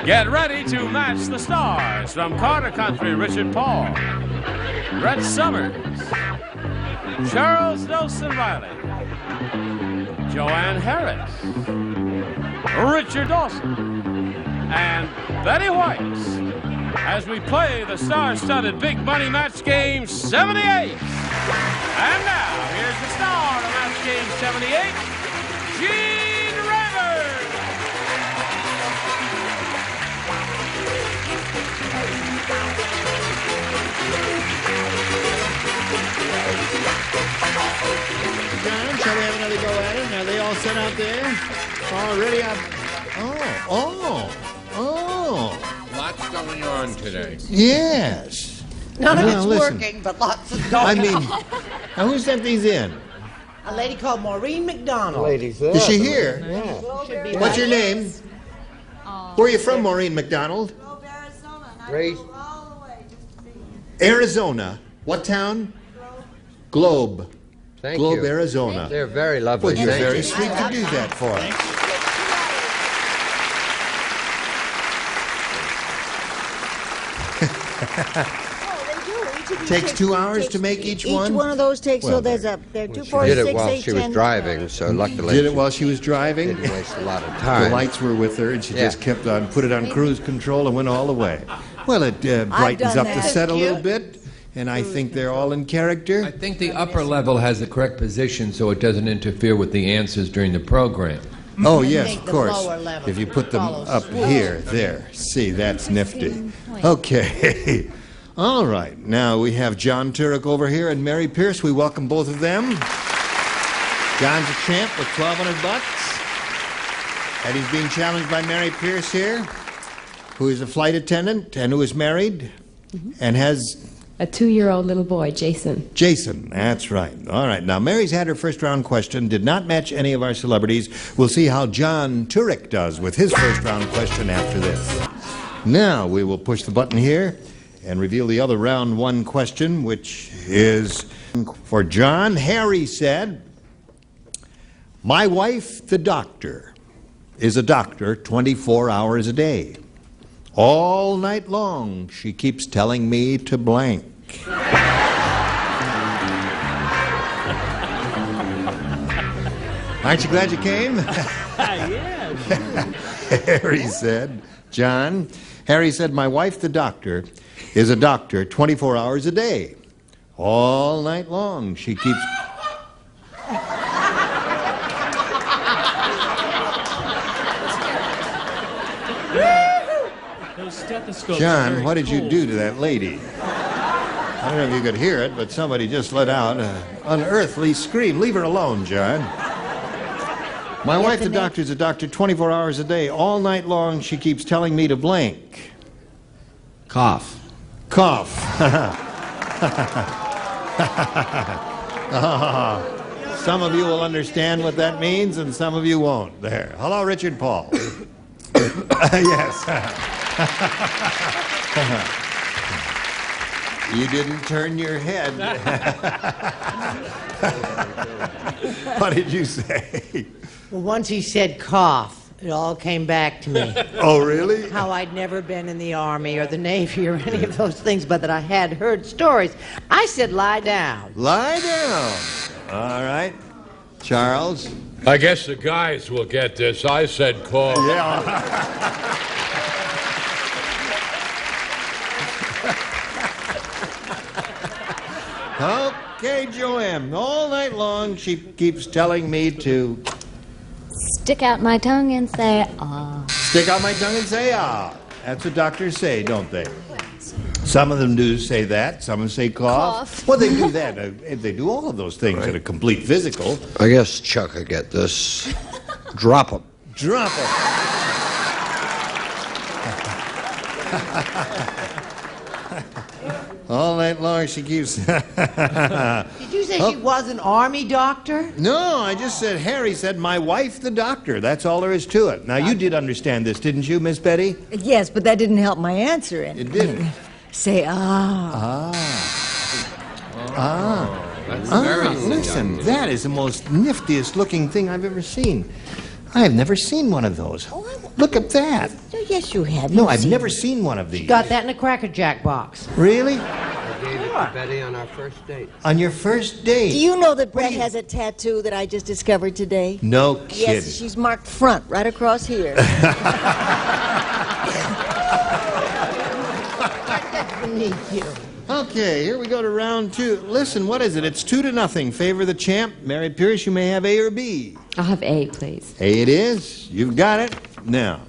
Get ready to match the stars from Carter Country, Richard Paul, Brett Summers, Charles Dawson Reilly, Joanne Harris, Richard Dawson, and Betty White as we play the star-studded Big Money Match Game 78. And now, here's the star of Match Game 78, Gene Rivers. John, shall we have another go at it? Are they all set out there? Already up. Oh. Lots going on today. Yes. None of it's working, but lots of going on. Now who sent these in? A lady called Maureen McDonald. Is she here? Yeah. Should be What's your name? Where are you from, Maureen McDonald? Globe, Arizona. And Great. I drove all the way just to be here. Arizona. What town? Globe. Thank Globe, you. Arizona. They're very lovely. Well, you're Thank very you. sweet to do that for us. Takes 2 hours to make each one? Each one of those takes, Well, so there are 2, She 4, did 6, it while 8, she was 10. driving, so luckily Did it while she was driving? didn't waste a lot of The time. lights were with her, and she Yeah. just kept on, put it on cruise control and went all the way. Well, it brightens done up the that. set a little Cute. bit, and I think they're all in I character. think the upper level has the correct position so it doesn't interfere with the answers during the program. Oh, And yes, make of the course. lower level If you put them follow up suit. here, there. See, that's nifty. Okay. All right. Now we have John Turek over here and Mary Pierce. We welcome both of them. John's a champ with $1,200. And he's being challenged by Mary Pierce here, who is a flight attendant and who is married and has A 2-year-old little boy, Jason. Jason. That's right. All right. Now, Mary's had her first round question, did not match any of our celebrities. We'll see how John Turek does with his first round question after this. Now, we will push the button here and reveal the other round one question, which is for John. Harry said, "My wife, the doctor, is a doctor 24 hours a day. All night long, she keeps telling me to blank." Aren't you glad you came? Yeah, Harry said, John, Harry said, "My wife, the doctor, is a doctor 24 hours a day. All night long, she keeps..." those stethoscopes. John, what did you do to that lady? I don't know if you could hear it, but somebody just let out an unearthly scream. Leave her alone, John. My wife, the doctor, is a doctor 24 hours a day. All night long, she keeps telling me to blank. Cough. Cough. Some of you will understand what that means, and some of you won't. There. Hello, Richard Paul. Yes. You didn't turn your head. What did you say? Well, once he said cough, it all came back to me. Oh, really? How I'd never been in the Army or the Navy or any of those things, but that I had heard stories. I said lie down. Lie down. All right. Charles? I guess the guys will get this. I said call. Yeah. Okay, Joanne. All night long, she keeps telling me to Stick out my tongue and say, ah. stick out my tongue and say, ah. That's what doctors say, don't they? Some of them do say that. Some of them say cough. Well, they do that. They do all of those things that are complete physical. I guess Chuck will get this. Drop 'em. Drop it. All night long, she keeps... Did you say she was an Army doctor? No, I just said, Harry said, my wife, the doctor. That's all there is to it. Now, you did understand this, didn't you, Miss Betty? Yes, but that didn't help my answer. It didn't. Say, ah. That's very Listen, that is the most niftiest looking thing I've ever seen. I've never seen one of those. Look at that. Oh, yes, you have. No, You've I've seen never it. seen one of these. Got that in a Cracker Jack box. Really? I gave it to Betty on our first date. On your first date? Do you know that Brett has a tattoo that I just discovered today? No kidding. Yes, she's marked front right across here. Beneath you. Okay, here we go to round 2. Listen, what is it? It's 2-0. Favor the champ. Mary Pierce, you may have A or B. I'll have A, please. A it is. You've got it. Now.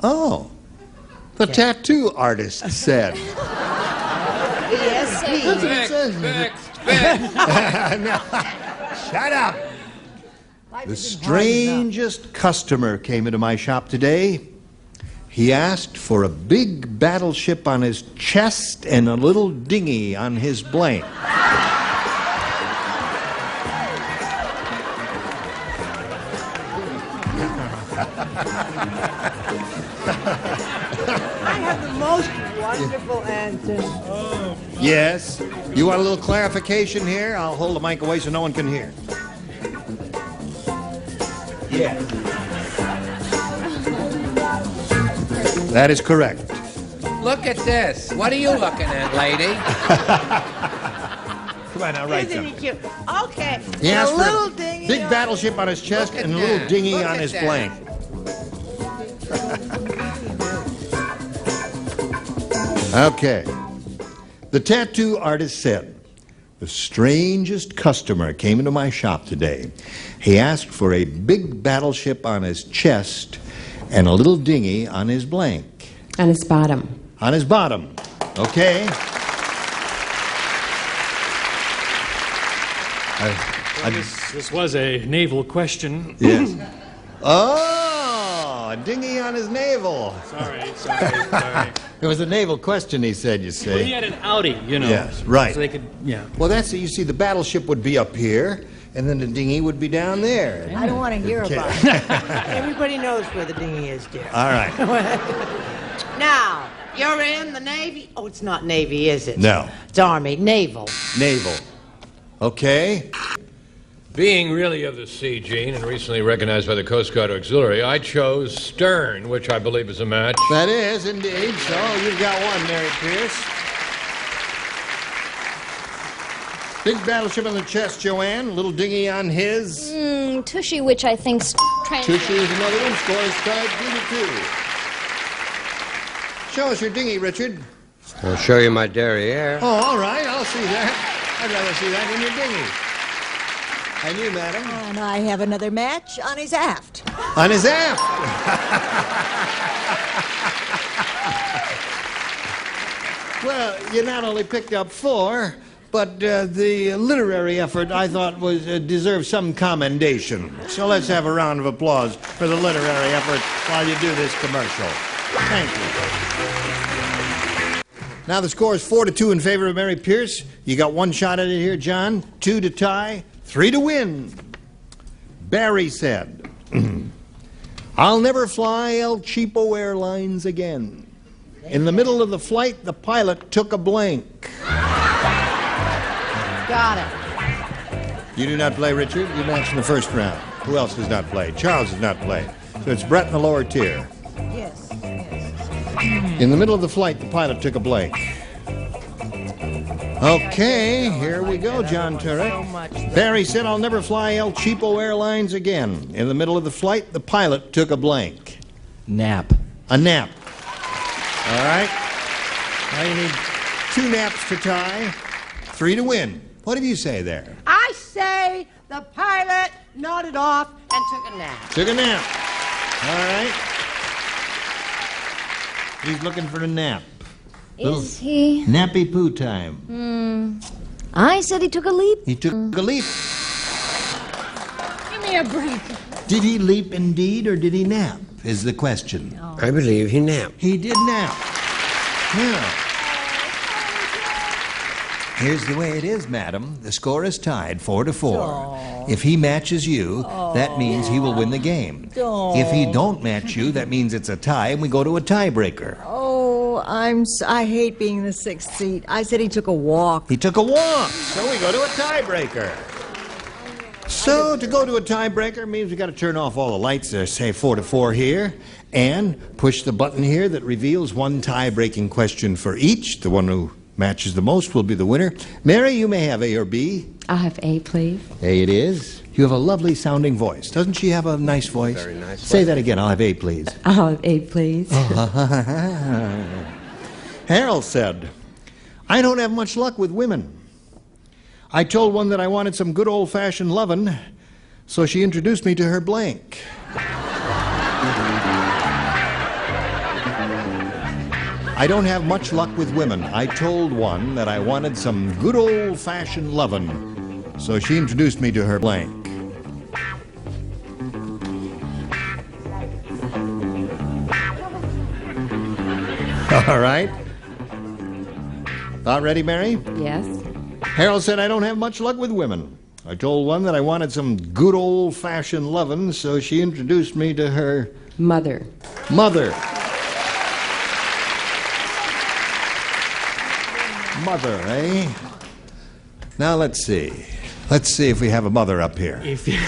Oh. The tattoo artist said. Yes, That's what it says. No. Shut up. The strangest customer came into my shop today. He asked for a big battleship on his chest and a little dinghy on his blank. I have the most wonderful answer. Yes. You want a little clarification here? I'll hold the mic away so no one can hear. Yeah. That is correct. Look at this. What are you looking at, lady? Come on, now write Isn't he something. cute? Okay. He asked a for little a dinghy. big battleship on his chest Look at and a little that. dinghy Look on at his that. blank. Okay. The tattoo artist said, the strangest customer came into my shop today. He asked for a big battleship on his chest and a little dinghy on his blank. On his bottom. On his bottom. Okay. This was a naval question. Yes. Oh, a dinghy on his navel. Sorry. It was a naval question, he said, you Well, see. he had an Audi, you know. Yes, right. So they could, yeah. Well, that's it. You see, the battleship would be up here, and then the dinghy would be down there. I don't want to hear Okay. about it. Everybody knows where the dinghy is, dear. All right. Now, you're in the Navy. Oh, it's not Navy, is it? No. It's Army. Naval. Naval. Okay. Being really of the sea, Gene, and recently recognized by the Coast Guard Auxiliary, I chose stern, which I believe is a match. That is, indeed. So you've got one, Mary Pierce. Big battleship on the chest, Joanne. Little dinghy on his. Tushy, which I think's Tushy is another one. Score is tied 3-2. Show us your dinghy, Richard. I'll show you my derriere. Oh, all right. I'll see that. I'd rather see that than your dinghy. And you, madam? And I have another match on his aft. On his aft. Well, you not only picked up 4, but the literary effort, I thought, was deserved some commendation. So let's have a round of applause for the literary effort while you do this commercial. Thank you. Now the score is 4-2 in favor of Mary Pierce. You got 1 shot at it here, John. 2 to tie. 3 to win. Barry said, I'll never fly El Cheapo Airlines again. In the middle of the flight, the pilot took a blank. Got it. You do not play, Richard. You matched in the first round. Who else does not play? Charles does not play. So it's Brett in the lower tier. Yes. In the middle of the flight, the pilot took a blank. Okay, here we go, John Turek. Barry said, I'll never fly El Cheapo Airlines again. In the middle of the flight, the pilot took a blank. Nap. A nap. All right. Now you need 2 naps to tie, 3 to win. What do you say there? I say the pilot nodded off and took a nap. Took a nap. All right. He's looking for a nap. Is he? Nappy poo time. I said he took a leap. He took a leap. Give me a break. Did he leap indeed, or did he nap, is the question. I believe he napped. He did nap. Now, here's the way it is, madam. The score is tied 4-4. If he matches you, that means he will win the game. If he don't match you, that means it's a tie, and we go to a tiebreaker. Oh, I hate being in the 6th seat. I said he took a walk. He took a walk, so we go to a tiebreaker. So to go to a tiebreaker means we got to turn off all the lights there, say 4-4 here, and push the button here that reveals one tie-breaking question for each. The one who matches the most will be the winner. Mary, you may have A or B. I'll have A, please. A it is. You have a lovely sounding voice. Doesn't she have a nice voice? Very nice Say voice. that again. I'll have A, please. I'll have A, please. Harold said, I don't have much luck with women. I told one that I wanted some good old-fashioned lovin', so she introduced me to her blank. I don't have much luck with women. I told one that I wanted some good old-fashioned lovin', so she introduced me to her blank. All right. About ready, Mary? Yes. Harold said, I don't have much luck with women. I told one that I wanted some good old-fashioned lovin', so she introduced me to her... Mother. Mother. Mother, eh? Now, let's see. Let's see if we have a mother up here. If you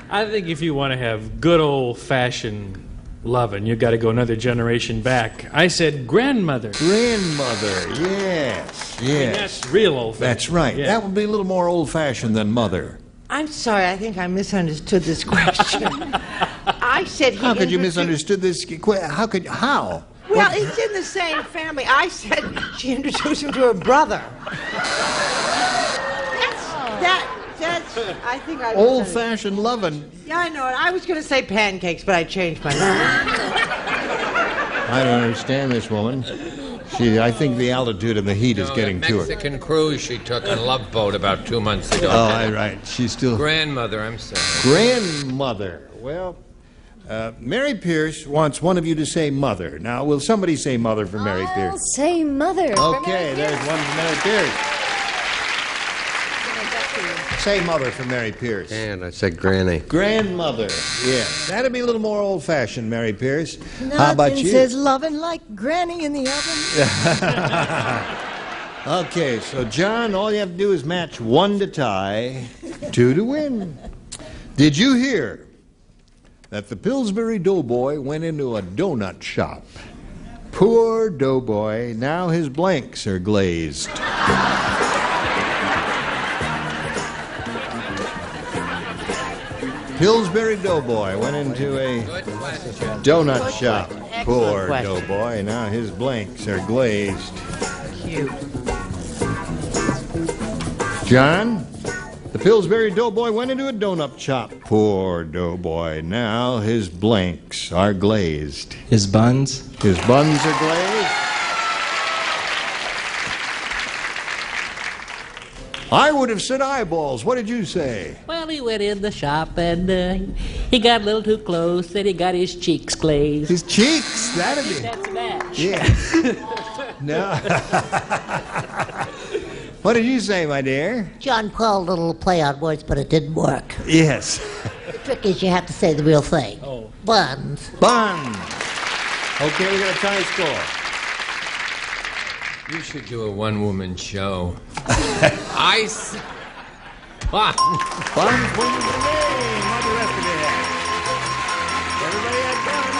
I think if you want to have good old-fashioned loving, you got to go another generation back. I said grandmother. Grandmother, yes, I mean, yes. that's real old-fashioned. That's right. Yeah. That would be a little more old-fashioned than mother. I'm sorry, I think I misunderstood this question. I said he How could you introduced- misunderstood this? How? Well, it's in the same family. I said she introduced him to her brother. That's I think I misunderstood. Old-fashioned lovin'. Yeah, I know it. I was going to say pancakes, but I changed my mind. I don't understand this woman. I think the altitude of the heat is getting to her. Mexican cruise she took on Love Boat about 2 months ago. Oh, right. She's still... Grandmother, I'm sorry. Grandmother. Well, Mary Pierce wants one of you to say mother. Now, will somebody say mother for Mary I'll Pierce? say mother. Okay, there's one for Mary Pierce. Say mother for Mary Pierce. And I said granny. Grandmother, yes. That'd be a little more old-fashioned, Mary Pierce. How about Nothing you? says loving like granny in the oven. Okay, so John, all you have to do is match 1 to tie, 2 to win. Did you hear that the Pillsbury Doughboy went into a donut shop? Poor Doughboy, now his blanks are glazed. Pillsbury Doughboy went into a donut shop. Poor question. Doughboy, now his blanks are glazed. Cute. John, the Pillsbury Doughboy went into a donut shop. Poor Doughboy, now his blanks are glazed. His buns? His buns are glazed. I would have said eyeballs. What did you say? Well, he went in the shop and he got a little too close and he got his cheeks glazed. His cheeks? That'd be... That's a match. Yeah. No. What did you say, my dear? John Paul, little play on words, but it didn't work. Yes. The trick is you have to say the real thing. Oh. Buns. Buns. Okay, we got a tie score. You should do a one-woman show. Buns. Buns wins the game. What the rest of it have? Everybody had buns.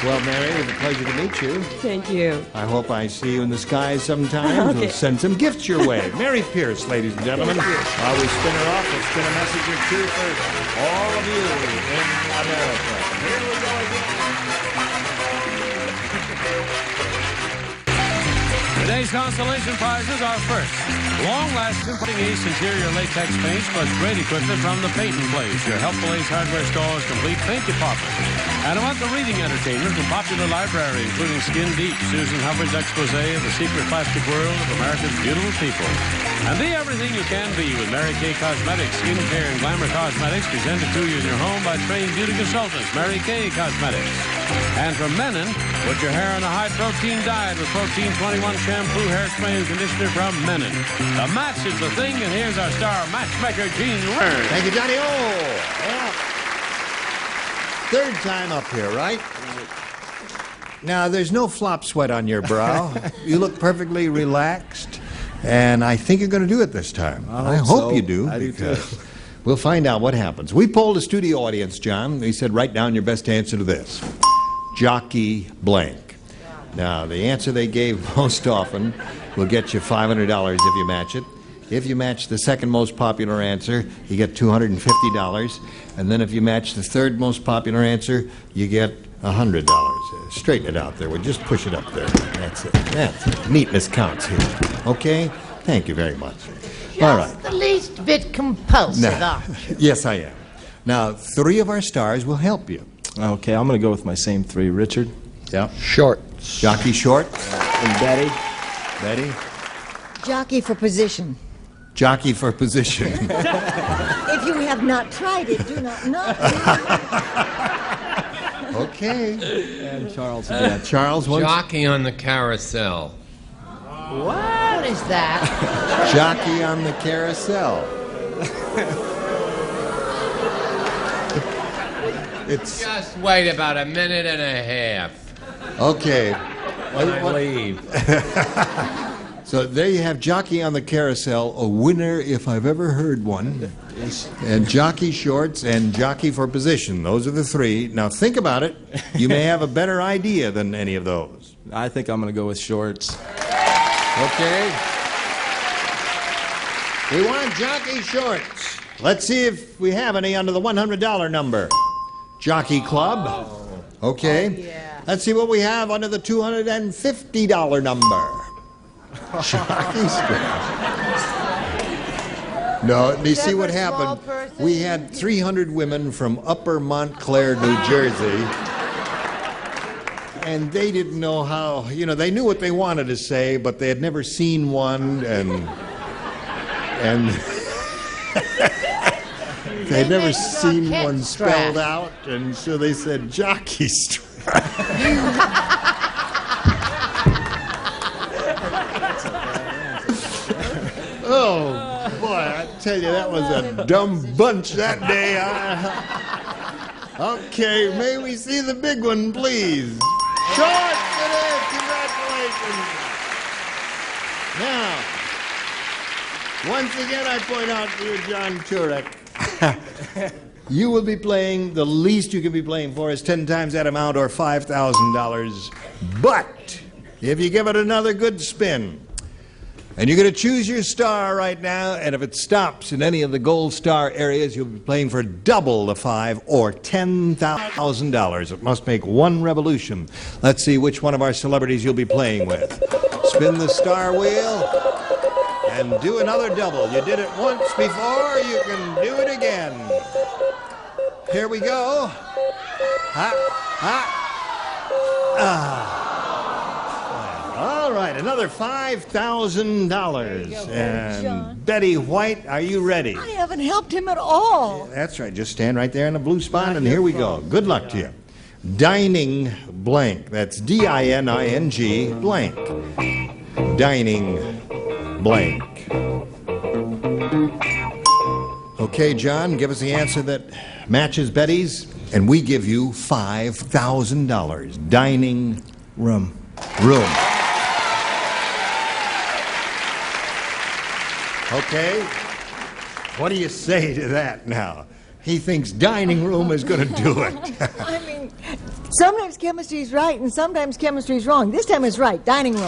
Well, Mary, it was a pleasure to meet you. Thank you. I hope I see you in the skies sometime. Okay. We'll send some gifts your way. Mary Pierce, ladies and gentlemen. While we spin her off, we'll spin a message or two for all of you in America. Here we go again. Today's consolation prizes are first, long-lasting Ace interior latex paints plus great equipment from the Painting Place, your helpful Ace hardware store's complete paint department. And a month of reading entertainment from popular library, including Skin Deep, Susan Hubbard's expose of the secret plastic world of America's beautiful people. And be everything you can be with Mary Kay Cosmetics, skincare and glamour cosmetics presented to you in your home by trained beauty consultants, Mary Kay Cosmetics. And from Menon, put your hair on a high-protein diet with Protein 21 shampoo, hairspray, and conditioner from Menon. The match is the thing, and here's our star matchmaker, Gene Wern. Thank you, Johnny. Oh, well, third time up here, right? Now, there's no flop sweat on your brow. You look perfectly relaxed, and I think you're going to do it this time. I hope you do. I do too. We'll find out what happens. We polled a studio audience, John. They said, write down your best answer to this. Jockey blank. Now, the answer they gave most often will get you $500 if you match it. If you match the second most popular answer, you get $250. And then if you match the third most popular answer, you get $100. Straighten it out there. We'll just push it up there. That's it. That's it. Neatness counts here. Okay? Thank you very much. All right. The least bit compulsive, aren't you? Yes, I am. Now, 3 of our stars will help you. Okay, I'm going to go with my same 3. Richard? Yeah. Shorts. Jockey Shorts. And Betty? Betty? Jockey for position. Jockey for position. If you have not tried it, do not know. Okay. And Charles. Yeah, Charles wants... Jockey on the carousel. What is that? Jockey on the carousel. It's... Just wait about a minute and a half. Okay. When I leave. So there you have Jockey on the Carousel, a winner if I've ever heard one. And Jockey Shorts and Jockey for Position. Those are the 3. Now think about it. You may have a better idea than any of those. I think I'm going to go with Shorts. Okay. We want Jockey Shorts. Let's see if we have any under the $100 number. Jockey Club. Okay. Oh, yeah. Let's see what we have under the $250 number. Jockey Strap. No, you see what happened? We had 300 women from Upper Montclair, New Jersey. And they didn't know how, they knew what they wanted to say, but they had never seen one, and they had never seen one spelled out, and so they said, Jockey Strap. Oh, boy, I tell you, that was a dumb bunch that day. Okay, may we see the big one, please? Shorts it is! Congratulations! Now, once again, I point out to you, John Turek, you will be playing, the least you can be playing for is 10 times that amount or $5,000. But if you give it another good spin, and you're going to choose your star right now, and if it stops in any of the gold star areas, you'll be playing for double the 5 or $10,000. It must make one revolution. Let's see which one of our celebrities you'll be playing with. Spin the star wheel and do another double. You did it once before, you can do it again. Here we go. All right, another $5,000. And John. Betty White, are you ready? I haven't helped him at all. That's right. Just stand right there in the blue spot, and here we go. Good luck to you. Dining blank. That's D-I-N-I-N-G blank. Dining blank. Okay, John, give us the answer that matches Betty's, and we give you $5,000. Dining Room. room. Okay? What do you say to that now? He thinks dining room is going to do it. I mean, sometimes chemistry's right and sometimes chemistry's wrong. This time it's right. Dining room.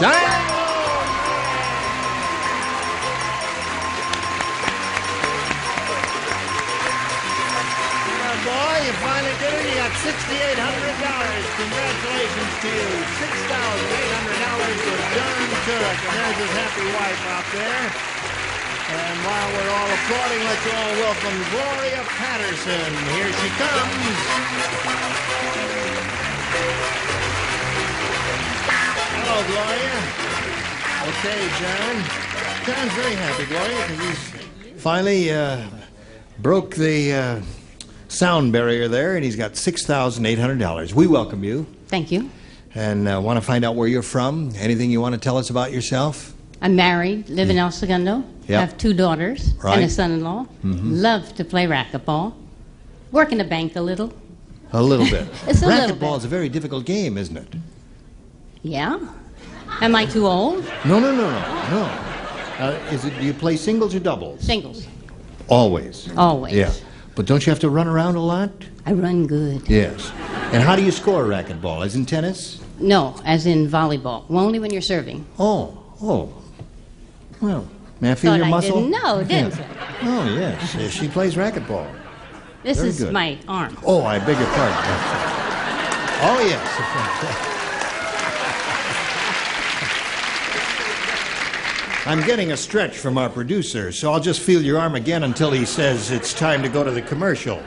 Boy, you finally did it. You got $6,800. Congratulations to you. $6,800 for John Turek. And there's his happy wife out there. And while we're all applauding, let's all welcome Gloria Patterson. Here she comes. Hello, Gloria. Okay, John. John's very happy, Gloria, because he's finally broke the sound barrier there, and he's got $6,800. We welcome you. Thank you. And want to find out where you're from. Anything you want to tell us about yourself? I'm married, live in El Segundo, Yep. have 2 daughters Right. and a son-in-law. Love to play racquetball. Work in the bank a little. A little bit. It's a little Racquetball bit. is a very difficult game, isn't it? Yeah? Am I too old? No. Do you play singles or doubles? Singles. Always. Always. Yeah. But don't you have to run around a lot? I run good. Yes. And how do you score racquetball? As in tennis? No, as in volleyball. Only when you're serving. Oh. Well, may I feel your muscle? I didn't know, didn't you? Oh, yes. She plays racquetball. This Very is good. my arm. Oh, I beg your pardon. Oh, yes. I'm getting a stretch from our producer, so I'll just feel your arm again until he says it's time to go to the commercial.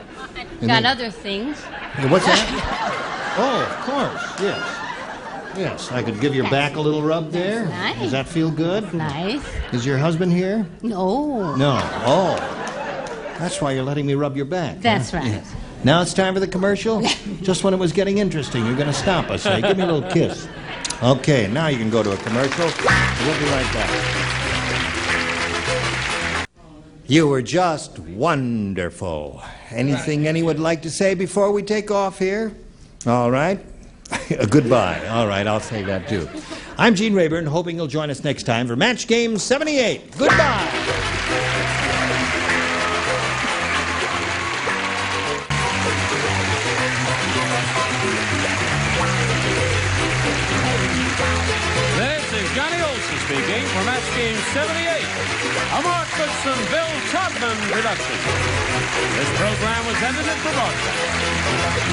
Got other things. What's that? Oh, of course, yes. Yes, I could give your back a little rub there. Nice. Does that feel good? Nice. Is your husband here? No. No. Oh. That's why you're letting me rub your back. That's huh? right. Yeah. Now it's time for the commercial? Just when it was getting interesting, you're going to stop us, eh? Give me a little kiss. Okay, now you can go to a commercial. We'll be right back. You were just wonderful. Anything anyone would like to say before we take off here? All right. Goodbye. All right, I'll say that too. I'm Gene Rayburn, hoping you'll join us next time for Match Game 78. Goodbye. Speaking for Match Game 78, a Mark Goodson, Bill Todman production. This program was edited for broadcast.